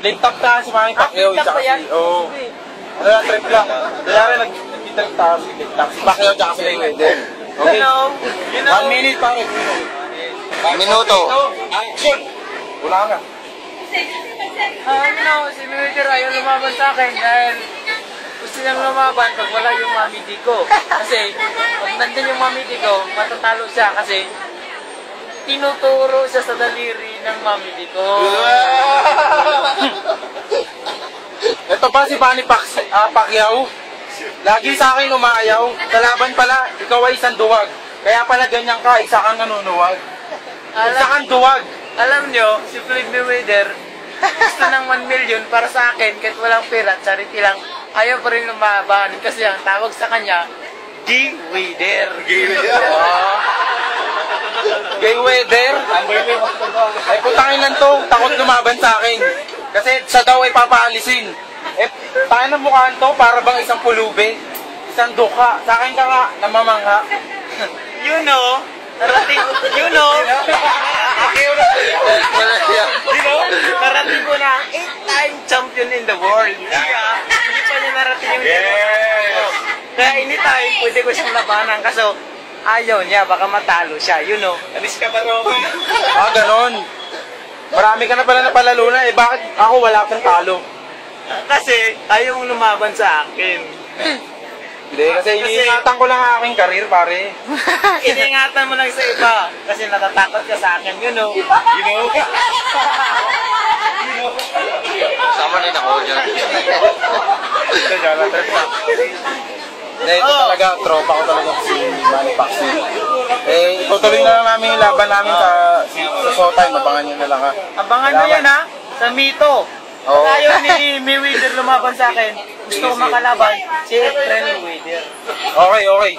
Lip tap ta si Manny Pacquiao. Lip tap ba yan? Oo. Ano lang, trip lang. Kaya rin nag-trip ta si Lip tap. Si Pacquiao tsaka si Mayweather. Okay. 1 minute pare. Minuto. Action! Wala ka. Si Mayweather ayaw lumaban sa akin dahil gusto niyang lumaban pag wala yung Mami D ko. Kasi pag nandun yung Mami D ko, matatalo siya kasi tinuturo siya sa daliri ng Mami D ko. Ito pa si Manny Pacquiao. Lagi sa akin umaayaw. Kalaban pala, ikaw ay isang duwag. Kaya pala ganyan ka, isa kang nanunuwag. Isa kang duwag. Alam nyo, si Floyd Mayweather, gusto ng 1 million para sa akin kahit walang pera, charity lang. Ayaw pa rin lumaban kasi ang tawag sa kanya, Gay-Weather. Gay-Weather? Ay putangin lang to, takot lumaban sa akin. Kasi siya daw ay papaalisin. Eh, tayo ng mukhaan to, para bang isang pulube. Isang duka. Sa akin ka nga, namamangha. You know, narating ko na ang 8-time champion in the world. Kaya, hindi pa niya narating yung Kaya anytime, pwede ko siyang labanan. Kaso, ayaw niya, baka matalo siya. You know. Alis ka ba ro? Ganon. Marami ka na pala napalalo na. Eh, bakit ako wala kang talo? Kasi, ayaw mong lumaban sa akin. Hindi, kasi iniingatan ko lang ang aking karir, pare. Iniingatan mo lang sa iba. Kasi natatakot ka sa akin, you know. Sama rin ako dyan. Ito dyan, na-trip na. Hindi, ito talaga, tropa ko talaga si Manny Pacquiao. Eh, itutuloy na lang namin yung laban namin sa Showtime. Abangan nyo na lang ha. Abangan nyo yan ha, sa Mito. Oo. Ayaw ni Mayweather lumaban sa akin. Gusto ko makalaban si April Mayweather. Okay, okay.